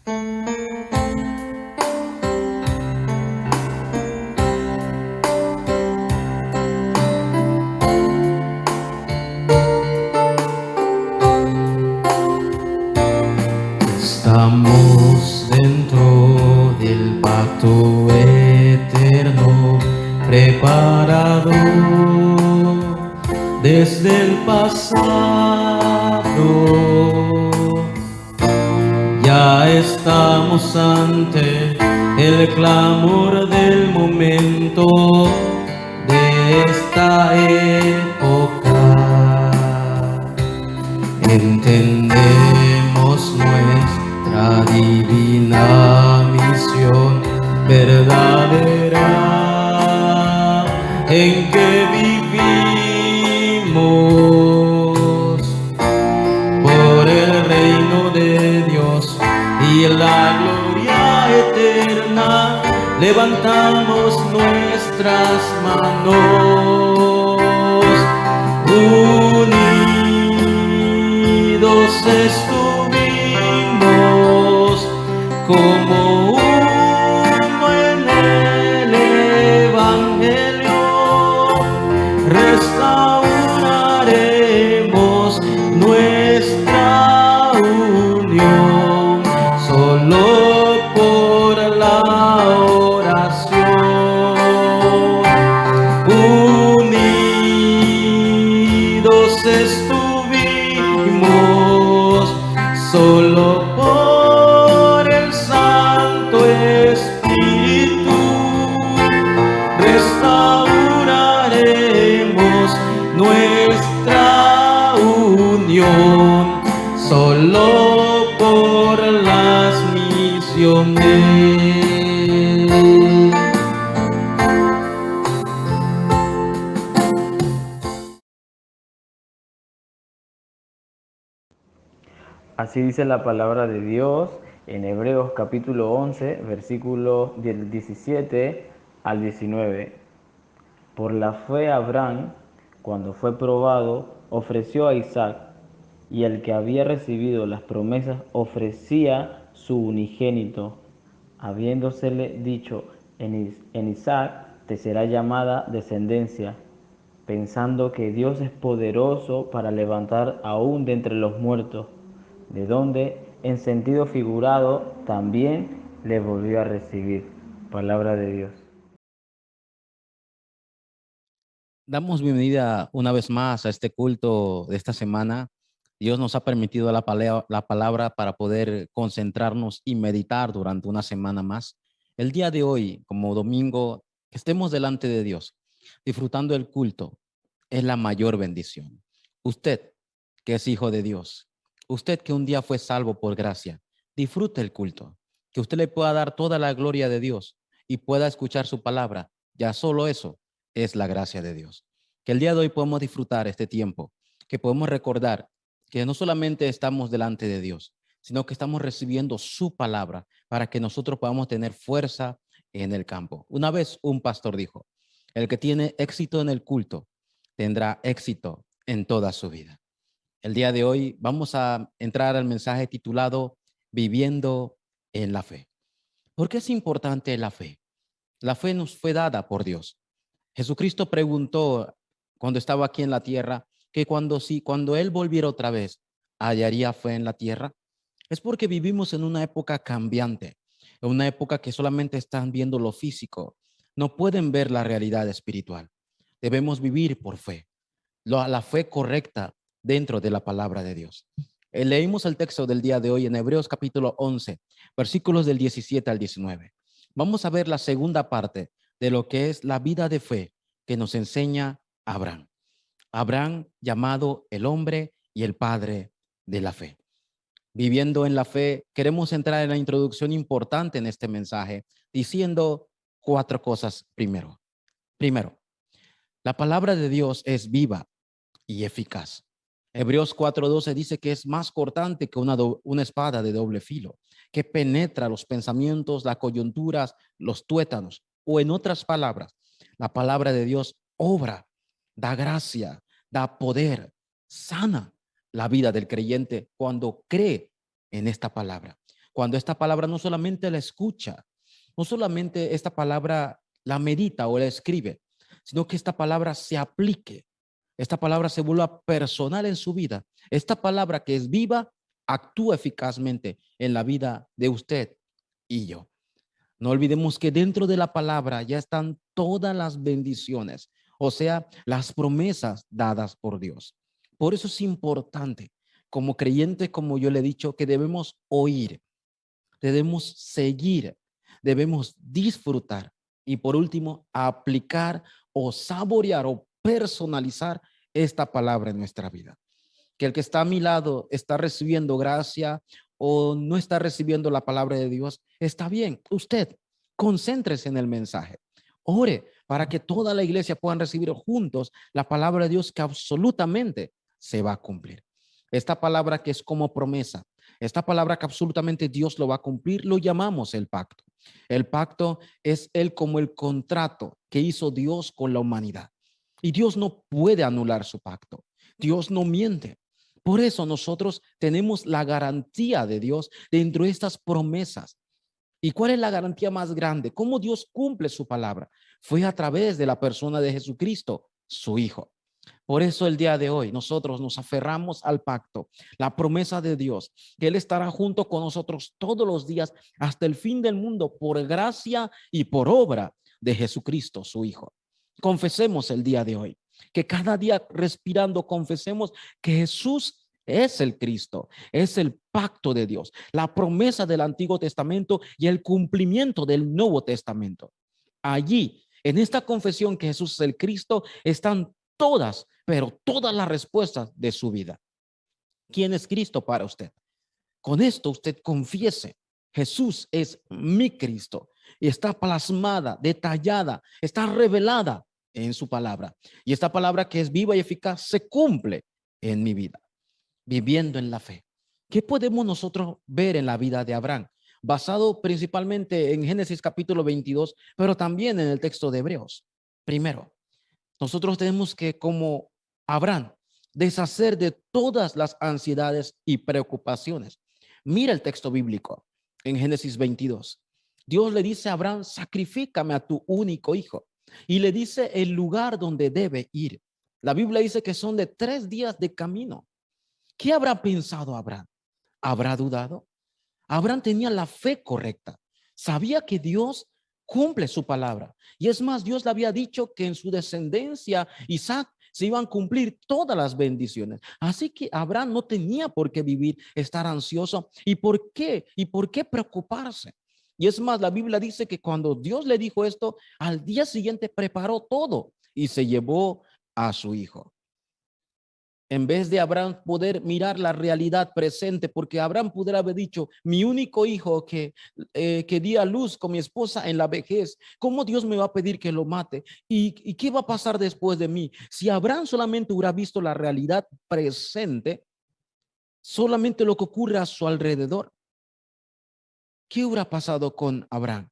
Estamos dentro del pacto eterno, preparado desde el pasado. Ya estamos ante el clamor del momento de esta época. Entendemos nuestra divina misión verdadera en que vivimos por el reino de Dios y la gloria eterna. Levantamos nuestras manos, unidos estuvimos como uno en el Evangelio. Restauraremos nuestra unión solo por la oración. Unidos estuvimos solo por el Santo Espíritu. Restauraremos nuestra unión solo por las misiones. Así dice la palabra de Dios en Hebreos capítulo 11, versículos del 17 al 19. Por la fe Abraham, cuando fue probado, ofreció a Isaac, y el que había recibido las promesas ofrecía su unigénito, habiéndosele dicho, en Isaac te será llamada descendencia, pensando que Dios es poderoso para levantar aún de entre los muertos, de donde, en sentido figurado, también le volvió a recibir. Palabra de Dios. Damos bienvenida una vez más a este culto de esta semana. Dios nos ha permitido la palabra para poder concentrarnos y meditar durante una semana más. El día de hoy, como domingo, que estemos delante de Dios, disfrutando el culto, es la mayor bendición. Usted, que es hijo de Dios, usted que un día fue salvo por gracia, disfrute el culto, que usted le pueda dar toda la gloria de Dios y pueda escuchar su palabra. Ya solo eso es la gracia de Dios. Que el día de hoy podemos disfrutar este tiempo, que podemos recordar que no solamente estamos delante de Dios, sino que estamos recibiendo su palabra para que nosotros podamos tener fuerza en el campo. Una vez un pastor dijo, el que tiene éxito en el culto tendrá éxito en toda su vida. El día de hoy vamos a entrar al mensaje titulado Viviendo en la Fe. ¿Por qué es importante la fe? La fe nos fue dada por Dios. Jesucristo preguntó cuando estaba aquí en la tierra que cuando Él volviera otra vez, ¿hallaría fe en la tierra? Es porque vivimos en una época cambiante, en una época que solamente están viendo lo físico, no pueden ver la realidad espiritual. Debemos vivir por fe, la fe correcta dentro de la palabra de Dios. Leímos el texto del día de hoy en Hebreos capítulo 11, versículos del 17 al 19. Vamos a ver la segunda parte de lo que es la vida de fe que nos enseña Abraham. Abraham, llamado el hombre y el padre de la fe. Viviendo en la fe, queremos entrar en la introducción importante en este mensaje, diciendo 4 cosas primero. Primero, la palabra de Dios es viva y eficaz. Hebreos 4:12 dice que es más cortante que una espada de doble filo, que penetra los pensamientos, las coyunturas, los tuétanos, o en otras palabras, la palabra de Dios obra, da gracia, da poder, sana la vida del creyente cuando cree en esta palabra. Cuando esta palabra no solamente la escucha, no solamente esta palabra la medita o la escribe, sino que esta palabra se aplique, esta palabra se vuelva personal en su vida. Esta palabra que es viva, actúa eficazmente en la vida de usted y yo. No olvidemos que dentro de la palabra ya están todas las bendiciones, o sea, las promesas dadas por Dios. Por eso es importante, como creyentes, como yo le he dicho, que debemos oír, debemos seguir, debemos disfrutar y por último, aplicar o saborear o personalizar esta palabra en nuestra vida. Que el que está a mi lado está recibiendo gracia o no está recibiendo la palabra de Dios, está bien. Usted concéntrese en el mensaje. Ore para que toda la iglesia puedan recibir juntos la palabra de Dios que absolutamente se va a cumplir. Esta palabra que es como promesa, esta palabra que absolutamente Dios lo va a cumplir, lo llamamos el pacto. El pacto es como el contrato que hizo Dios con la humanidad. Y Dios no puede anular su pacto. Dios no miente. Por eso nosotros tenemos la garantía de Dios dentro de estas promesas. ¿Y cuál es la garantía más grande? ¿Cómo Dios cumple su palabra? Fue a través de la persona de Jesucristo, su Hijo. Por eso el día de hoy nosotros nos aferramos al pacto, la promesa de Dios, que Él estará junto con nosotros todos los días hasta el fin del mundo por gracia y por obra de Jesucristo, su Hijo. Confesemos el día de hoy, que cada día respirando confesemos que Jesús es el Cristo, es el pacto de Dios, la promesa del Antiguo Testamento y el cumplimiento del Nuevo Testamento. Allí, en esta confesión que Jesús es el Cristo, están todas, pero todas las respuestas de su vida. ¿Quién es Cristo para usted? Con esto usted confiese, Jesús es mi Cristo y está plasmada, detallada, está revelada en su palabra. Y esta palabra que es viva y eficaz se cumple en mi vida, viviendo en la fe. ¿Qué podemos nosotros ver en la vida de Abraham? Basado principalmente en Génesis capítulo 22, pero también en el texto de Hebreos. Primero, nosotros tenemos que, como Abraham, deshacer de todas las ansiedades y preocupaciones. Mira el texto bíblico en Génesis 22. Dios le dice a Abraham, sacrifícame a tu único hijo. Y le dice el lugar donde debe ir. La Biblia dice que son de 3 días de camino. ¿Qué habrá pensado Abraham? ¿Habrá dudado? Abraham tenía la fe correcta. Sabía que Dios cumple su palabra. Y es más, Dios le había dicho que en su descendencia, Isaac, se iban a cumplir todas las bendiciones. Así que Abraham no tenía por qué vivir, estar ansioso. ¿Y por qué? ¿Y por qué preocuparse? Y es más, la Biblia dice que cuando Dios le dijo esto, al día siguiente preparó todo y se llevó a su hijo. En vez de Abraham poder mirar la realidad presente, porque Abraham pudiera haber dicho, mi único hijo que di a luz con mi esposa en la vejez, ¿cómo Dios me va a pedir que lo mate? ¿Y qué va a pasar después de mí? Si Abraham solamente hubiera visto la realidad presente, solamente lo que ocurre a su alrededor, ¿qué hubiera pasado con Abraham?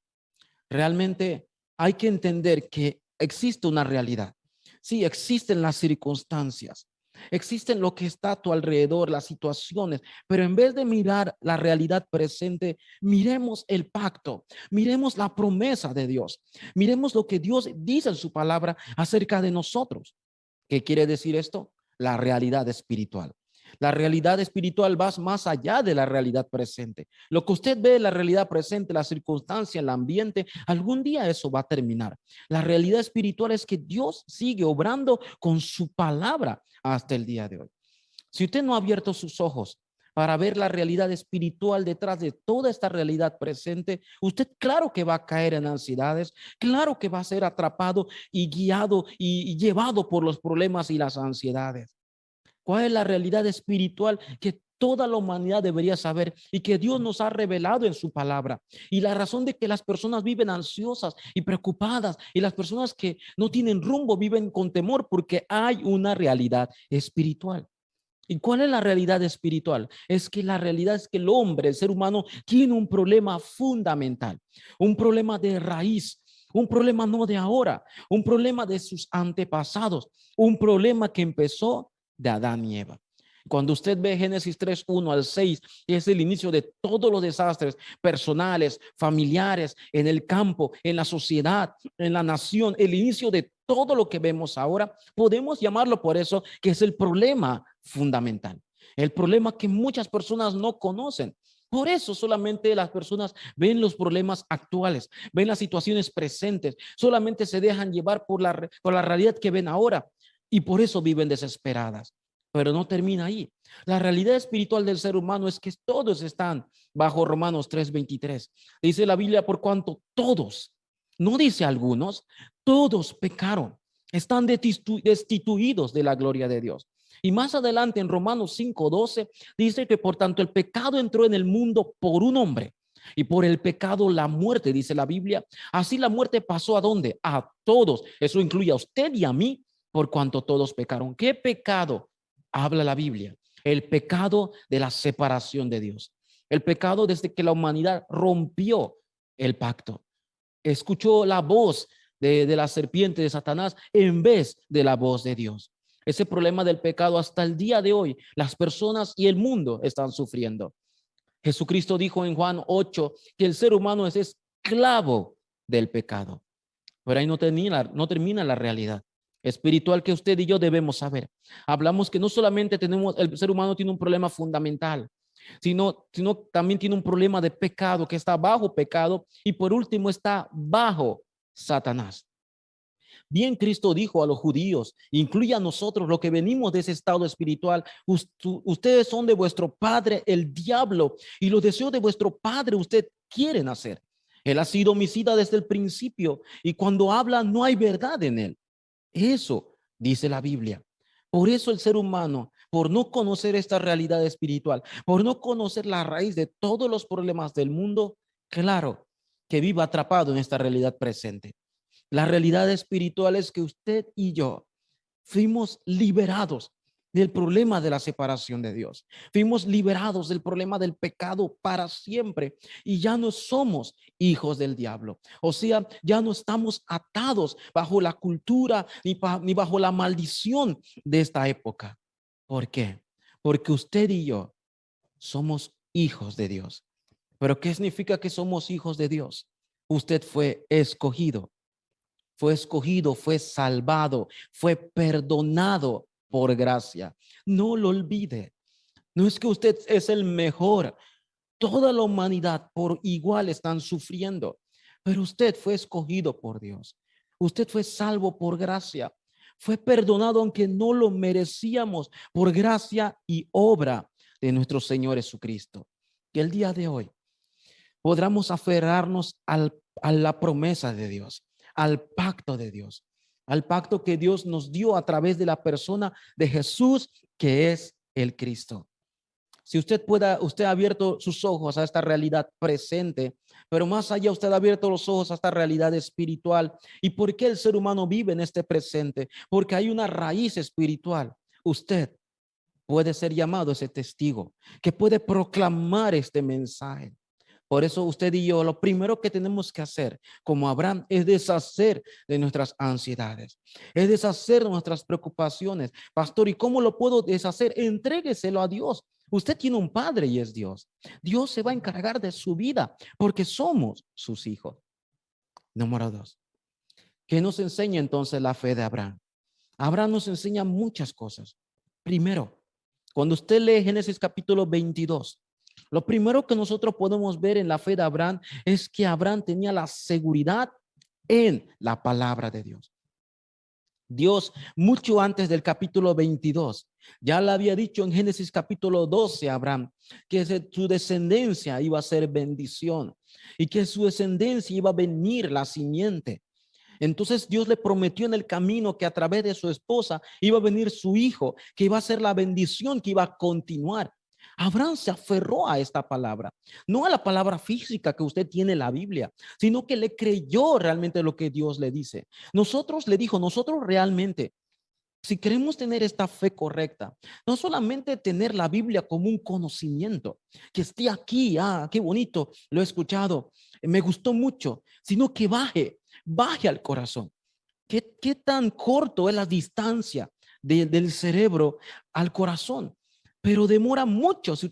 Realmente hay que entender que existe una realidad. Sí, existen las circunstancias. Existen lo que está a tu alrededor, las situaciones, pero en vez de mirar la realidad presente, miremos el pacto, miremos la promesa de Dios, miremos lo que Dios dice en su palabra acerca de nosotros. ¿Qué quiere decir esto? La realidad espiritual. La realidad espiritual va más allá de la realidad presente. Lo que usted ve en la realidad presente, la circunstancia, el ambiente, algún día eso va a terminar. La realidad espiritual es que Dios sigue obrando con su palabra hasta el día de hoy. Si usted no ha abierto sus ojos para ver la realidad espiritual detrás de toda esta realidad presente, usted claro que va a caer en ansiedades, claro que va a ser atrapado y guiado y llevado por los problemas y las ansiedades. ¿Cuál es la realidad espiritual que toda la humanidad debería saber y que Dios nos ha revelado en su palabra? Y la razón de que las personas viven ansiosas y preocupadas y las personas que no tienen rumbo viven con temor porque hay una realidad espiritual. ¿Y cuál es la realidad espiritual? Es que la realidad es que el hombre, el ser humano, tiene un problema fundamental, un problema de raíz, un problema no de ahora, un problema de sus antepasados, un problema que empezó de Adán y Eva. Cuando usted ve Génesis 3, 1 al 6, es el inicio de todos los desastres personales, familiares, en el campo, en la sociedad, en la nación, el inicio de todo lo que vemos ahora, podemos llamarlo por eso que es el problema fundamental, el problema que muchas personas no conocen. Por eso solamente las personas ven los problemas actuales, ven las situaciones presentes, solamente se dejan llevar por la realidad que ven ahora y por eso viven desesperadas. Pero no termina ahí. La realidad espiritual del ser humano es que todos están bajo Romanos 3:23. Dice la Biblia, por cuanto todos, no dice algunos, todos pecaron, están destituidos de la gloria de Dios. Y más adelante en Romanos 5:12 dice que por tanto el pecado entró en el mundo por un hombre y por el pecado la muerte, dice la Biblia. Así la muerte pasó ¿a dónde? A todos. Eso incluye a usted y a mí por cuanto todos pecaron. ¿Qué pecado habla la Biblia? El pecado de la separación de Dios. El pecado desde que la humanidad rompió el pacto. Escuchó la voz de la serpiente de Satanás en vez de la voz de Dios. Ese problema del pecado hasta el día de hoy, las personas y el mundo están sufriendo. Jesucristo dijo en Juan 8 que el ser humano es esclavo del pecado. Pero ahí no termina la realidad espiritual que usted y yo debemos saber. Hablamos que no solamente el ser humano tiene un problema fundamental, sino también tiene un problema de pecado, que está bajo pecado, y por último está bajo Satanás. Bien, Cristo dijo a los judíos, incluye a nosotros los que venimos de ese estado espiritual, ustedes son de vuestro padre el diablo, y los deseos de vuestro padre usted quieren hacer. Él ha sido homicida desde el principio, y cuando habla no hay verdad en él. Eso dice la Biblia. Por eso el ser humano, por no conocer esta realidad espiritual, por no conocer la raíz de todos los problemas del mundo, claro que vive atrapado en esta realidad presente. La realidad espiritual es que usted y yo fuimos liberados del problema de la separación de Dios. Fuimos liberados del problema del pecado para siempre y ya no somos hijos del diablo. O sea, ya no estamos atados bajo la cultura ni bajo la maldición de esta época. ¿Por qué? Porque usted y yo somos hijos de Dios. ¿Pero qué significa que somos hijos de Dios? Usted fue escogido, fue salvado, fue perdonado por gracia. No lo olvide. No es que usted es el mejor. Toda la humanidad por igual están sufriendo, pero usted fue escogido por Dios. Usted fue salvo por gracia. Fue perdonado aunque no lo merecíamos por gracia y obra de nuestro Señor Jesucristo. Que el día de hoy podamos aferrarnos a la promesa de Dios, al pacto de Dios, al pacto que Dios nos dio a través de la persona de Jesús, que es el Cristo. Si usted ha abierto sus ojos a esta realidad presente, pero más allá usted ha abierto los ojos a esta realidad espiritual. ¿Y por qué el ser humano vive en este presente? Porque hay una raíz espiritual. Usted puede ser llamado ese testigo que puede proclamar este mensaje. Por eso usted y yo, lo primero que tenemos que hacer como Abraham es deshacer de nuestras ansiedades, es deshacer de nuestras preocupaciones. Pastor, ¿y cómo lo puedo deshacer? Entrégueselo a Dios. Usted tiene un padre y es Dios. Dios se va a encargar de su vida porque somos sus hijos. Número 2. ¿Qué nos enseña entonces la fe de Abraham? Abraham nos enseña muchas cosas. Primero, cuando usted lee Génesis capítulo 22, lo primero que nosotros podemos ver en la fe de Abraham es que Abraham tenía la seguridad en la palabra de Dios. Dios, mucho antes del capítulo 22, ya le había dicho en Génesis capítulo 12 a Abraham que su descendencia iba a ser bendición y que su descendencia iba a venir la simiente. Entonces Dios le prometió en el camino que a través de su esposa iba a venir su hijo, que iba a ser la bendición que iba a continuar. Abraham se aferró a esta palabra, no a la palabra física que usted tiene en la Biblia, sino que le creyó realmente lo que Dios le dice. Nosotros realmente, si queremos tener esta fe correcta, no solamente tener la Biblia como un conocimiento, que esté aquí, qué bonito, lo he escuchado, me gustó mucho, sino que baje al corazón. ¿Qué tan corto es la distancia del cerebro al corazón? pero demora mucho si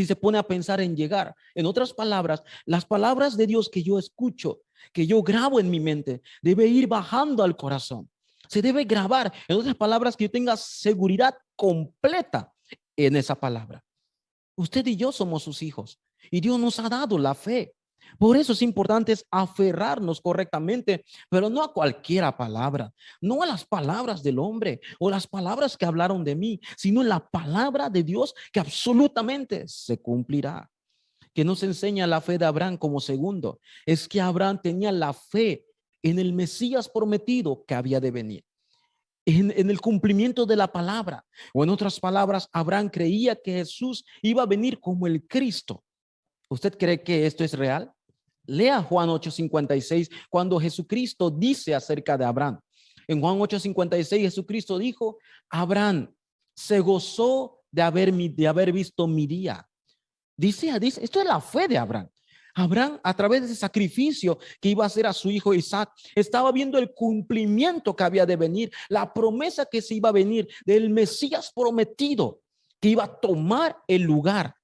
se pone a pensar en llegar. En otras palabras, las palabras de Dios que yo escucho, que yo grabo en mi mente, debe ir bajando al corazón. Se debe grabar. En otras palabras, que yo tenga seguridad completa en esa palabra. Usted y yo somos sus hijos y Dios nos ha dado la fe. Por eso es importante aferrarnos correctamente, pero no a cualquier palabra, no a las palabras del hombre o las palabras que hablaron de mí, sino en la palabra de Dios que absolutamente se cumplirá. Que nos enseña la fe de Abraham como segundo, es que Abraham tenía la fe en el Mesías prometido que había de venir. En el cumplimiento de la palabra, o en otras palabras, Abraham creía que Jesús iba a venir como el Cristo. ¿Usted cree que esto es real? Lea Juan 8:56 cuando Jesucristo dice acerca de Abraham. En Juan 8:56 Jesucristo dijo: Abraham se gozó de haber visto mi día. Dice, esto es la fe de Abraham. Abraham, a través de ese sacrificio que iba a hacer a su hijo Isaac, estaba viendo el cumplimiento que había de venir, la promesa que se iba a venir del Mesías prometido, que iba a tomar el lugar,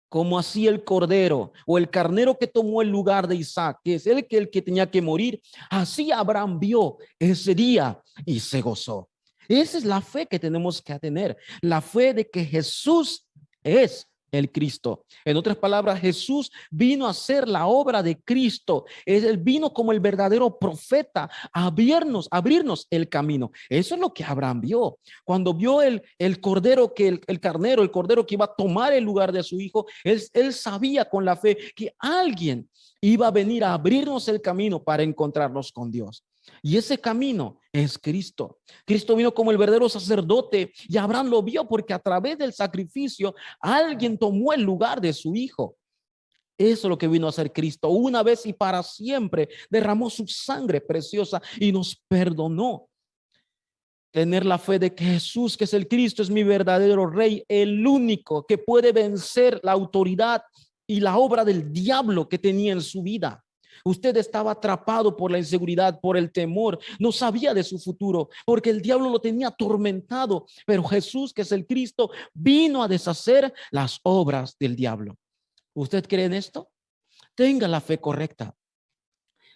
como así el cordero o el carnero que tomó el lugar de Isaac, que es el que tenía que morir. Así Abraham vio ese día y se gozó. Esa es la fe que tenemos que tener, la fe de que Jesús es el Cristo. En otras palabras, Jesús vino a hacer la obra de Cristo. Él vino como el verdadero profeta a abrirnos el camino. Eso es lo que Abraham vio. Cuando vio el cordero, el cordero que iba a tomar el lugar de su hijo, él sabía con la fe que alguien iba a venir a abrirnos el camino para encontrarnos con Dios. Y ese camino es Cristo. Cristo vino como el verdadero sacerdote y Abraham lo vio porque a través del sacrificio alguien tomó el lugar de su hijo. Eso es lo que vino a hacer Cristo. Una vez y para siempre derramó su sangre preciosa y nos perdonó. Tener la fe de que Jesús, que es el Cristo, es mi verdadero rey, el único que puede vencer la autoridad y la obra del diablo que tenía en su vida. Usted estaba atrapado por la inseguridad, por el temor, no sabía de su futuro, porque el diablo lo tenía atormentado. Pero Jesús, que es el Cristo, vino a deshacer las obras del diablo. ¿Usted cree en esto? Tenga la fe correcta.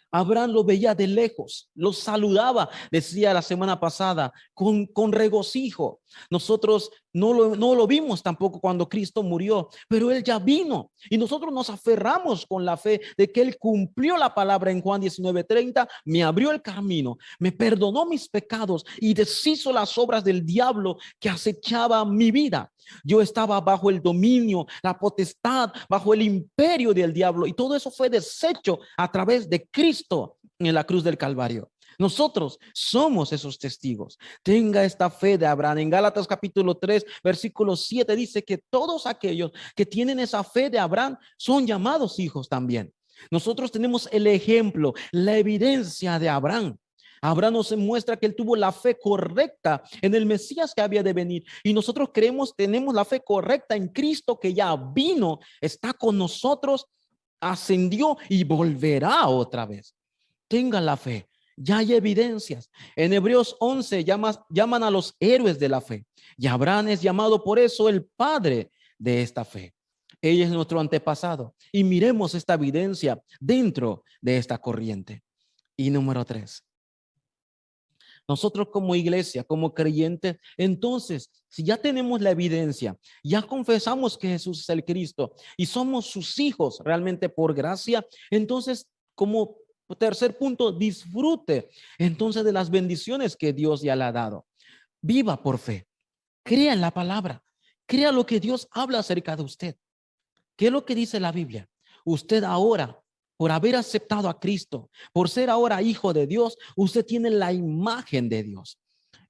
Abraham lo veía de lejos, lo saludaba, decía la semana pasada, con regocijo. Nosotros no lo vimos tampoco cuando Cristo murió, pero Él ya vino y nosotros nos aferramos con la fe de que Él cumplió la palabra en Juan 19:30, me abrió el camino, me perdonó mis pecados y deshizo las obras del diablo que acechaba mi vida. Yo estaba bajo el dominio, la potestad, bajo el imperio del diablo y todo eso fue deshecho a través de Cristo en la cruz del Calvario. Nosotros somos esos testigos. Tenga esta fe de Abraham. En Gálatas capítulo 3, versículo 7 dice que todos aquellos que tienen esa fe de Abraham son llamados hijos también. Nosotros tenemos el ejemplo, la evidencia de Abraham. Abraham nos muestra que él tuvo la fe correcta en el Mesías que había de venir. Y nosotros tenemos la fe correcta en Cristo que ya vino, está con nosotros, ascendió y volverá otra vez. Tengan la fe. Ya hay evidencias. En Hebreos 11 llaman a los héroes de la fe. Y Abraham es llamado por eso el padre de esta fe. Ella es nuestro antepasado. Y miremos esta evidencia dentro de esta corriente. Y número 3. Nosotros como iglesia, como creyentes, entonces, si ya tenemos la evidencia, ya confesamos que Jesús es el Cristo y somos sus hijos realmente por gracia, entonces como tercer punto, disfrute entonces de las bendiciones que Dios ya le ha dado. Viva por fe, crea en la palabra, crea lo que Dios habla acerca de usted. ¿Qué es lo que dice la Biblia? Usted ahora, por haber aceptado a Cristo, por ser ahora hijo de Dios, usted tiene la imagen de Dios.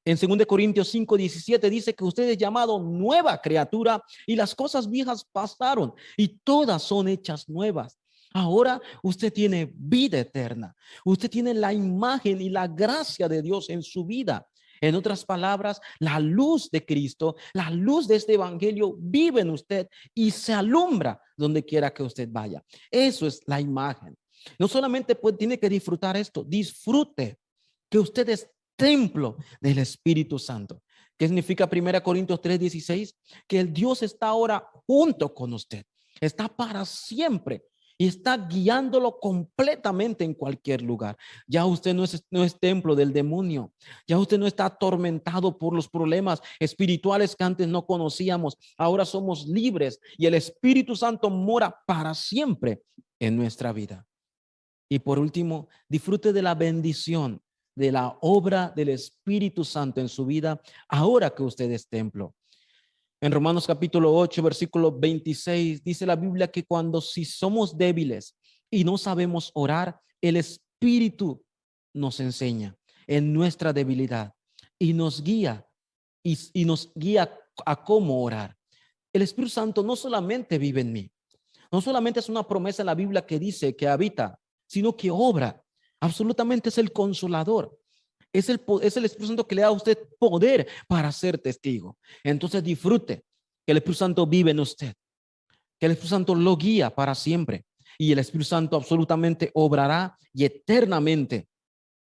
En 2 Corintios 5:17 dice que usted es llamado nueva criatura y las cosas viejas pasaron y todas son hechas nuevas. Ahora usted tiene vida eterna. Usted tiene la imagen y la gracia de Dios en su vida. En otras palabras, la luz de Cristo, la luz de este evangelio vive en usted y se alumbra donde quiera que usted vaya. Eso es la imagen. No solamente tiene que disfrutar esto, disfrute que usted es templo del Espíritu Santo, ¿Qué significa 1 Corintios 3:16? Que el Dios está ahora junto con usted, está para siempre y está guiándolo completamente en cualquier lugar. Ya usted no es templo del demonio, ya usted no está atormentado por los problemas espirituales que antes no conocíamos. Ahora somos libres y el Espíritu Santo mora para siempre en nuestra vida. Y por último, disfrute de la bendición de la obra del Espíritu Santo en su vida ahora que usted es templo. En Romanos capítulo 8, versículo 26, dice la Biblia que si somos débiles y no sabemos orar, el Espíritu nos enseña en nuestra debilidad y nos guía y nos guía a cómo orar. El Espíritu Santo no solamente vive en mí, no solamente es una promesa en la Biblia que dice que habita, sino que obra. Absolutamente es el consolador. Es el Espíritu Santo que le da a usted poder para ser testigo. Entonces disfrute que el Espíritu Santo vive en usted, que el Espíritu Santo lo guía para siempre y el Espíritu Santo absolutamente obrará y eternamente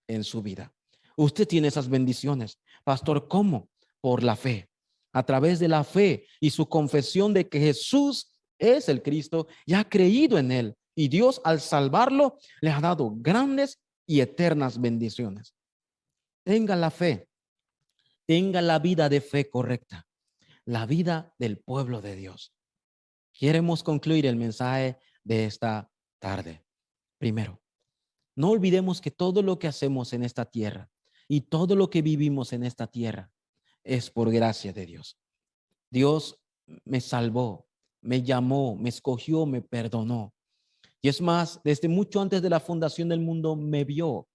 en su vida. Usted tiene esas bendiciones. Pastor, ¿cómo? Por la fe. A través de la fe y su confesión de que Jesús es el Cristo y ha creído en él. Y Dios al salvarlo le ha dado grandes y eternas bendiciones. Tenga la fe, tenga la vida de fe correcta, la vida del pueblo de Dios. Queremos concluir el mensaje de esta tarde. Primero, no olvidemos que todo lo que hacemos en esta tierra y todo lo que vivimos en esta tierra es por gracia de Dios. Dios me salvó, me llamó, me escogió, me perdonó. Y es más, desde mucho antes de la fundación del mundo me vio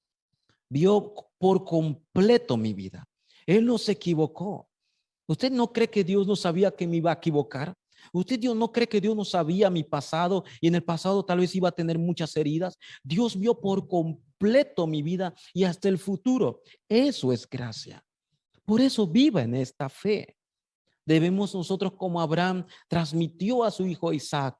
por completo mi vida. Él no se equivocó. ¿Usted no cree que Dios no sabía que me iba a equivocar? ¿Usted no cree que Dios no sabía mi pasado y en el pasado tal vez iba a tener muchas heridas? Dios vio por completo mi vida y hasta el futuro. Eso es gracia. Por eso viva en esta fe. Debemos nosotros, como Abraham transmitió a su hijo Isaac.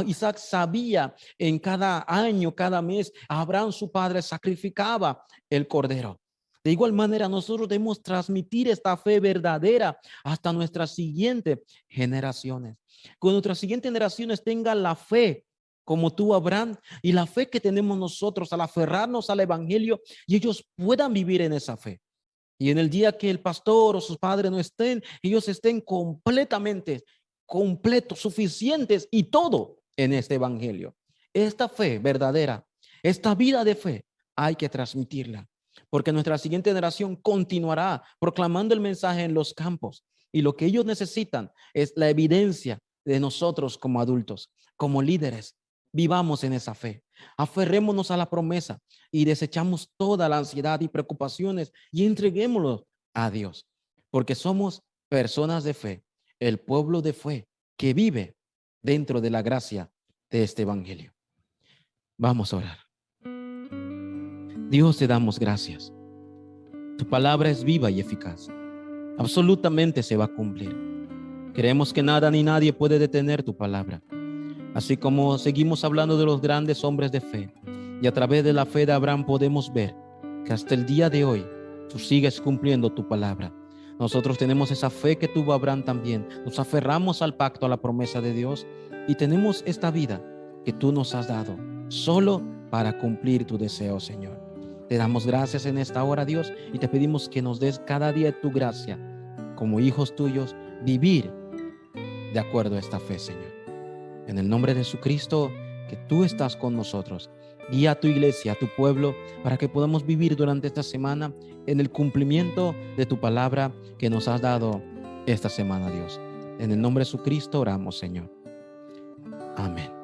Isaac sabía en cada año, cada mes, Abraham su padre sacrificaba el cordero. De igual manera, nosotros debemos transmitir esta fe verdadera hasta nuestras siguientes generaciones. Cuando nuestras siguientes generaciones tengan la fe como tú, Abraham, y la fe que tenemos nosotros al aferrarnos al evangelio, y ellos puedan vivir en esa fe. Y en el día que el pastor o sus padres no estén, ellos estén completamente completos, suficientes y todo en este evangelio. Esta fe verdadera, esta vida de fe, hay que transmitirla, porque nuestra siguiente generación continuará proclamando el mensaje en los campos y lo que ellos necesitan es la evidencia de nosotros como adultos, como líderes. Vivamos en esa fe, aferrémonos a la promesa y desechamos toda la ansiedad y preocupaciones y entreguémoslo a Dios, porque somos personas de fe, el pueblo de fe que vive dentro de la gracia de este evangelio. Vamos a orar. Dios, te damos gracias. Tu palabra es viva y eficaz. Absolutamente se va a cumplir. Creemos que nada ni nadie puede detener tu palabra. Así como seguimos hablando de los grandes hombres de fe, y a través de la fe de Abraham podemos ver que hasta el día de hoy tú sigues cumpliendo tu palabra. Nosotros tenemos esa fe que tuvo Abraham también. Nos aferramos al pacto, a la promesa de Dios, y tenemos esta vida que tú nos has dado solo para cumplir tu deseo, Señor. Te damos gracias en esta hora, Dios, y te pedimos que nos des cada día tu gracia como hijos tuyos, vivir de acuerdo a esta fe, Señor. En el nombre de Jesucristo, que tú estás con nosotros, guía a tu iglesia, a tu pueblo, para que podamos vivir durante esta semana en el cumplimiento de tu palabra que nos has dado esta semana, Dios. En el nombre de Jesucristo oramos, Señor. Amén.